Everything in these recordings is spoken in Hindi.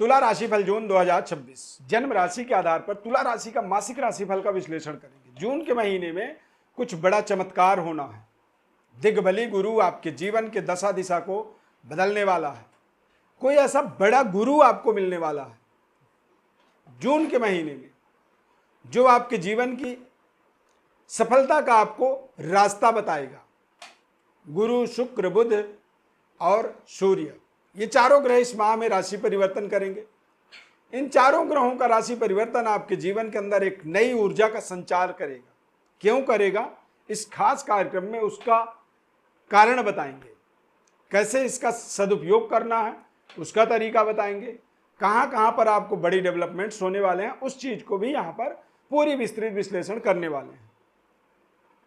तुला राशिफल जून 2026 जन्म राशि के आधार पर तुला राशि का मासिक राशिफल का विश्लेषण करेंगे। जून के महीने में कुछ बड़ा चमत्कार होना है। दिग्बली गुरु आपके जीवन के दशा दिशा को बदलने वाला है। कोई ऐसा बड़ा गुरु आपको मिलने वाला है जून के महीने में, जो आपके जीवन की सफलता का आपको रास्ता बताएगा। गुरु, शुक्र, बुध और सूर्य, ये चारों ग्रह इस माह में राशि परिवर्तन करेंगे। इन चारों ग्रहों का राशि परिवर्तन आपके जीवन के अंदर एक नई ऊर्जा का संचार करेगा। क्यों करेगा, इस खास कार्यक्रम में उसका कारण बताएंगे। कैसे इसका सदुपयोग करना है उसका तरीका बताएंगे। कहाँ कहाँ पर आपको बड़ी डेवलपमेंट्स होने वाले हैं उस चीज को भी यहाँ पर पूरी विस्तृत विश्लेषण करने वाले हैं।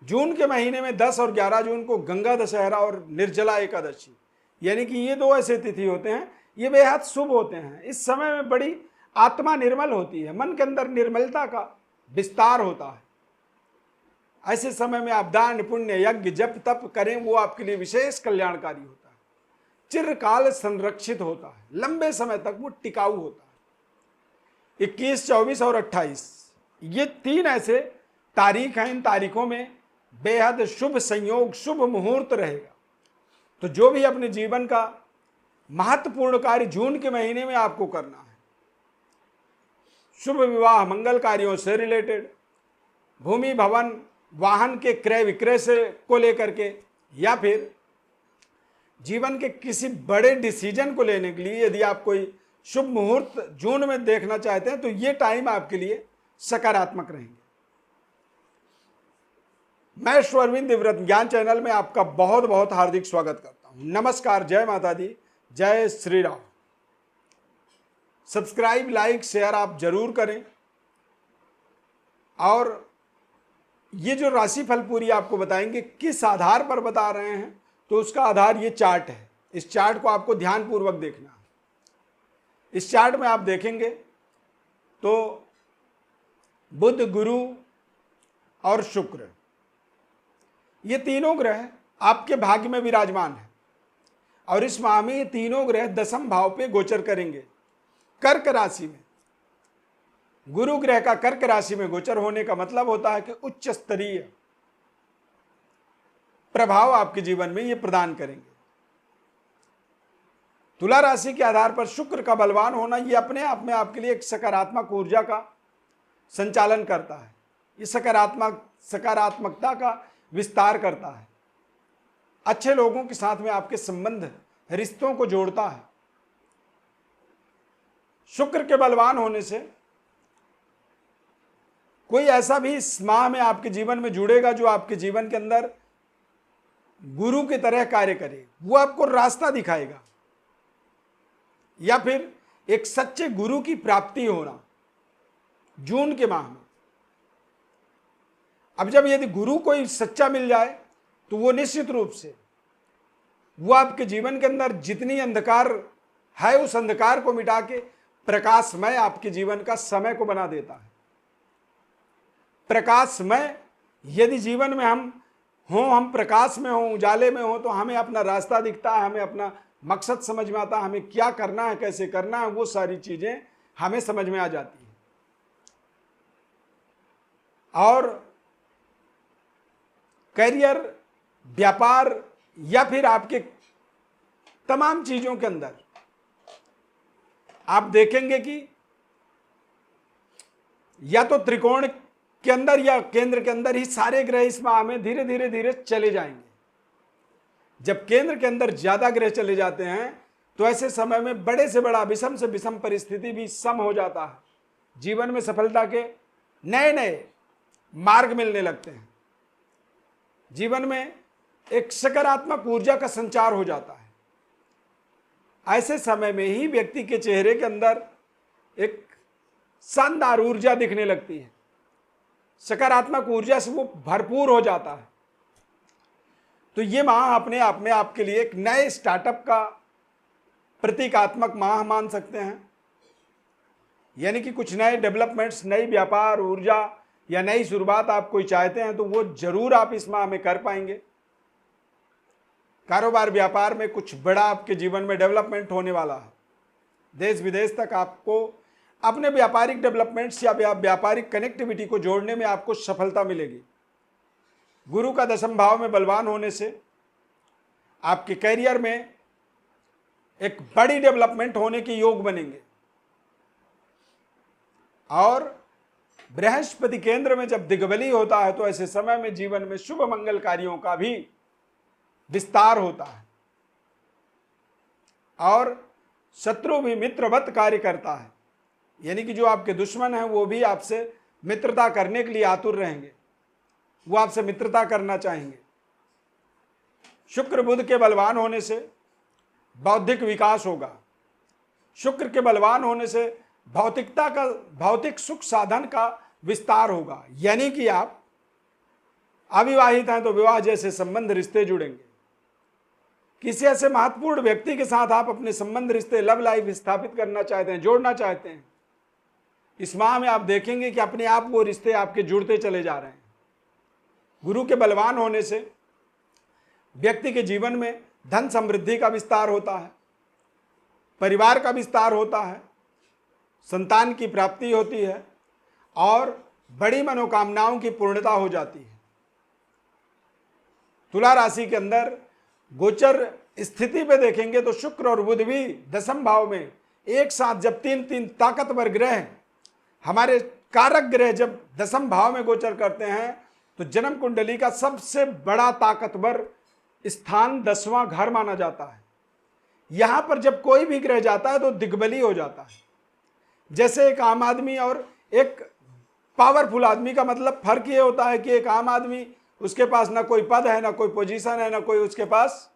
जून के महीने में 10 और 11 जून को गंगा दशहरा और निर्जला एकादशी, यानी कि ये दो ऐसे तिथि होते हैं, ये बेहद शुभ होते हैं। इस समय में बड़ी आत्मा निर्मल होती है, मन के अंदर निर्मलता का विस्तार होता है। ऐसे समय में आप दान, पुण्य, यज्ञ, जप, तप करें, वो आपके लिए विशेष कल्याणकारी होता है। चिरकाल संरक्षित होता है, लंबे समय तक वो टिकाऊ होता है। 21, 24 और 28 ये 3 ऐसे तारीख हैं। इन तारीखों में बेहद शुभ संयोग, शुभ मुहूर्त रहेगा। तो जो भी अपने जीवन का महत्वपूर्ण कार्य जून के महीने में आपको करना है, शुभ विवाह, मंगल कार्यों से रिलेटेड, भूमि, भवन, वाहन के क्रय विक्रय से को लेकर के, या फिर जीवन के किसी बड़े डिसीजन को लेने के लिए यदि आप कोई शुभ मुहूर्त जून में देखना चाहते हैं तो ये टाइम आपके लिए सकारात्मक रहेंगे। मैं अरविंद दिव्यव्रत ज्ञान चैनल में आपका बहुत बहुत हार्दिक स्वागत करता हूं। नमस्कार, जय माता दी, जय Shri Ram. Subscribe, like, share आप जरूर करें। और ये जो राशिफल पूरी आपको बताएंगे किस आधार पर बता रहे हैं, तो उसका आधार ये चार्ट है। इस चार्ट को आपको ध्यानपूर्वक देखना है। इस चार्ट में आप देखेंगे तो बुध, गुरु और शुक्र, ये तीनों ग्रह आपके भाग्य में विराजमान है। और इस माह में ये तीनों ग्रह 10वें भाव पे गोचर करेंगे, कर्क राशि में। गुरु ग्रह का कर्क राशि में गोचर होने का मतलब होता है कि उच्च स्तरीय प्रभाव आपके जीवन में ये प्रदान करेंगे। तुला राशि के आधार पर शुक्र का बलवान होना, ये अपने आप में आपके लिए एक सकारात्मक ऊर्जा का संचालन करता है। ये सकारात्मकता का विस्तार करता है। अच्छे लोगों के साथ में आपके संबंध, रिश्तों को जोड़ता है। शुक्र के बलवान होने से कोई ऐसा भी इस माह में आपके जीवन में जुड़ेगा जो आपके जीवन के अंदर गुरु की तरह कार्य करे। वो आपको रास्ता दिखाएगा, या फिर एक सच्चे गुरु की प्राप्ति होना जून के माह में। अब जब यदि गुरु कोई सच्चा मिल जाए तो वो निश्चित रूप से वो आपके जीवन के अंदर जितनी अंधकार है उस अंधकार को मिटा के प्रकाशमय आपके जीवन का समय को बना देता है। प्रकाशमय यदि जीवन में हम प्रकाश में हों, उजाले में हों, तो हमें अपना रास्ता दिखता है, हमें अपना मकसद समझ में आता है, हमें क्या करना है, कैसे करना है, वो सारी चीजें हमें समझ में आ जाती हैं। और करियर, व्यापार या फिर आपके तमाम चीजों के अंदर आप देखेंगे कि या तो त्रिकोण के अंदर या केंद्र के अंदर ही सारे ग्रह इस माह में धीरे धीरे धीरे चले जाएंगे। जब केंद्र के अंदर ज्यादा ग्रह चले जाते हैं तो ऐसे समय में बड़े से बड़ा, विषम से विषम परिस्थिति भी सम हो जाता है। जीवन में सफलता के नए नए मार्ग मिलने लगते हैं। जीवन में एक सकारात्मक ऊर्जा का संचार हो जाता है। ऐसे समय में ही व्यक्ति के चेहरे के अंदर एक शानदार ऊर्जा दिखने लगती है। सकारात्मक ऊर्जा से वो भरपूर हो जाता है। तो ये माह अपने आप में आपके लिए एक नए स्टार्टअप का प्रतीकात्मक माह मान सकते हैं। यानी कि कुछ नए डेवलपमेंट्स, नई व्यापार ऊर्जा या नई शुरुआत आप कोई चाहते हैं तो वो जरूर आप इस माह में कर पाएंगे। कारोबार, व्यापार में कुछ बड़ा आपके जीवन में डेवलपमेंट होने वाला है। देश विदेश तक आपको अपने व्यापारिक डेवलपमेंट्स या व्यापारिक कनेक्टिविटी को जोड़ने में आपको सफलता मिलेगी। गुरु का दशम भाव में बलवान होने से आपके करियर में एक बड़ी डेवलपमेंट होने के योग बनेंगे। और बृहस्पति केंद्र में जब दिग्बली होता है तो ऐसे समय में जीवन में शुभ मंगल कार्यों का भी विस्तार होता है और शत्रु भी मित्रवत कार्य करता है, यानी कि जो आपके दुश्मन हैं वो भी आपसे मित्रता करने के लिए आतुर रहेंगे, वो आपसे मित्रता करना चाहेंगे। शुक्र बुध के बलवान होने से बौद्धिक विकास होगा। शुक्र के बलवान होने से भौतिक सुख साधन का विस्तार होगा, यानी कि आप अविवाहित हैं तो विवाह जैसे संबंध रिश्ते जुड़ेंगे। किसी ऐसे महत्वपूर्ण व्यक्ति के साथ आप अपने संबंध रिश्ते लव लाइफ स्थापित करना चाहते हैं, जोड़ना चाहते हैं, इस माह में आप देखेंगे कि अपने आप वो रिश्ते आपके जुड़ते चले जा रहे हैं। गुरु के बलवान होने से व्यक्ति के जीवन में धन समृद्धि का विस्तार होता है, परिवार का विस्तार होता है, संतान की प्राप्ति होती है और बड़ी मनोकामनाओं की पूर्णता हो जाती है। तुला राशि के अंदर गोचर स्थिति पे देखेंगे तो शुक्र और बुध भी दशम भाव में एक साथ, जब तीन ताकतवर ग्रह, हमारे कारक ग्रह जब दशम भाव में गोचर करते हैं तो जन्म कुंडली का सबसे बड़ा ताकतवर स्थान 10वां घर माना जाता है। यहां पर जब कोई भी ग्रह जाता है तो दिग्बली हो जाता है। जैसे एक आम आदमी और एक पावरफुल आदमी का मतलब फर्क ये होता है कि एक आम आदमी, उसके पास ना कोई पद है, ना कोई पोजीशन है, ना कोई उसके पास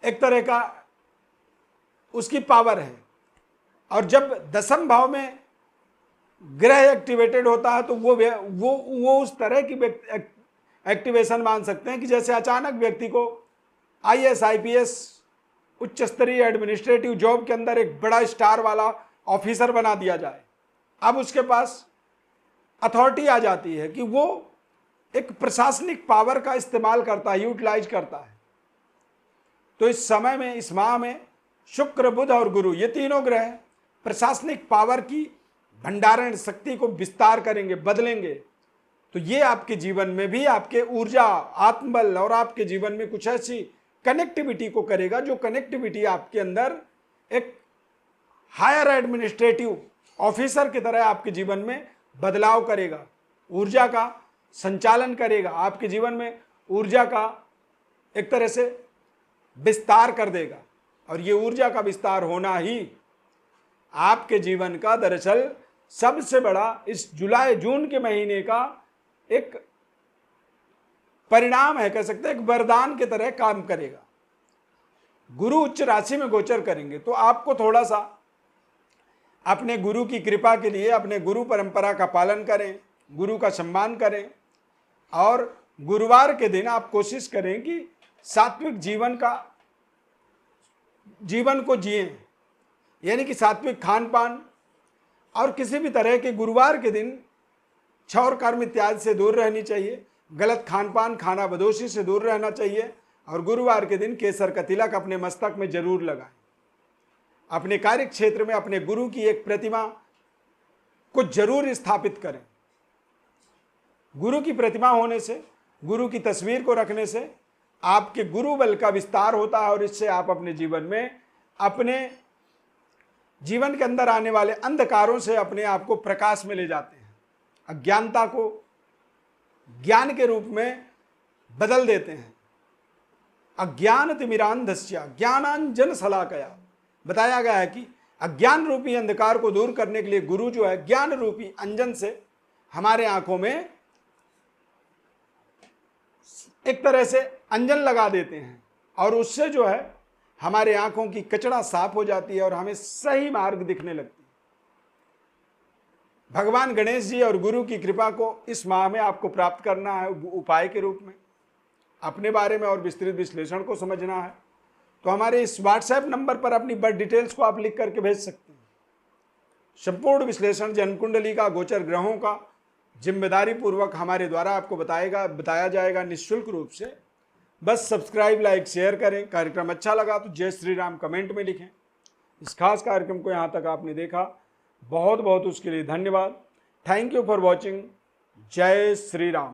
एक तरह का उसकी पावर है। और जब दशम भाव में ग्रह एक्टिवेटेड होता है तो वो उस तरह की एक्टिवेशन मान सकते हैं कि जैसे अचानक व्यक्ति को IAS IPS उच्च स्तरीय एडमिनिस्ट्रेटिव जॉब के अंदर एक बड़ा स्टार वाला ऑफिसर बना दिया जाए। अब उसके पास अथॉरिटी आ जाती है कि वो एक प्रशासनिक पावर का इस्तेमाल करता है, यूटिलाइज करता है। तो इस समय में, इस माह में शुक्र बुध और गुरु, ये तीनों ग्रह प्रशासनिक पावर की भंडारण शक्ति को विस्तार करेंगे, बदलेंगे। तो ये आपके जीवन में भी आपके ऊर्जा, आत्मबल और आपके जीवन में कुछ ऐसी कनेक्टिविटी को करेगा जो कनेक्टिविटी आपके अंदर एक हायर एडमिनिस्ट्रेटिव ऑफिसर की तरह आपके जीवन में बदलाव करेगा, ऊर्जा का संचालन करेगा, आपके जीवन में ऊर्जा का एक तरह से विस्तार कर देगा। और ये ऊर्जा का विस्तार होना ही आपके जीवन का दरअसल सबसे बड़ा इस जून के महीने का एक परिणाम है, कह सकते हैं, एक वरदान की तरह काम करेगा। गुरु उच्च राशि में गोचर करेंगे तो आपको थोड़ा सा अपने गुरु की कृपा के लिए अपने गुरु परंपरा का पालन करें, गुरु का सम्मान करें और गुरुवार के दिन आप कोशिश करें कि सात्विक जीवन को जिएं, यानी कि सात्विक खान पान और किसी भी तरह के गुरुवार के दिन क्षौर कर्म इत्यादि से दूर रहनी चाहिए, गलत खान पान, खाना बदोशी से दूर रहना चाहिए और गुरुवार के दिन केसर का तिलक अपने मस्तक में जरूर लगाएं। अपने कार्य क्षेत्र में अपने गुरु की एक प्रतिमा को जरूर स्थापित करें। गुरु की प्रतिमा होने से, गुरु की तस्वीर को रखने से आपके गुरु बल का विस्तार होता है और इससे आप अपने जीवन में, अपने जीवन के अंदर आने वाले अंधकारों से अपने आप को प्रकाश में ले जाते हैं, अज्ञानता को ज्ञान के रूप में बदल देते हैं। अज्ञान तिमिरांधस्य ज्ञानांजन शलाकया, बताया गया है कि अज्ञान रूपी अंधकार को दूर करने के लिए गुरु जो है ज्ञान रूपी अंजन से हमारे आंखों में एक तरह से अंजन लगा देते हैं और उससे जो है हमारे आंखों की कचड़ा साफ हो जाती है और हमें सही मार्ग दिखने लगती है। भगवान गणेश जी और गुरु की कृपा को इस माह में आपको प्राप्त करना है उपाय के रूप में, अपने बारे में और विस्तृत विश्लेषण को समझना है तो हमारे इस व्हाट्सएप नंबर पर अपनी बर्थ डिटेल्स को आप लिख करके भेज सकते हैं। संपूर्ण विश्लेषण जन्म कुंडली का, गोचर ग्रहों का जिम्मेदारी पूर्वक हमारे द्वारा आपको बताया जाएगा निःशुल्क रूप से। बस सब्सक्राइब, लाइक, शेयर करें। कार्यक्रम अच्छा लगा तो जय श्री राम कमेंट में लिखें। इस खास कार्यक्रम को यहाँ तक आपने देखा, बहुत बहुत उसके लिए धन्यवाद। Thank you for watching. जय श्री राम।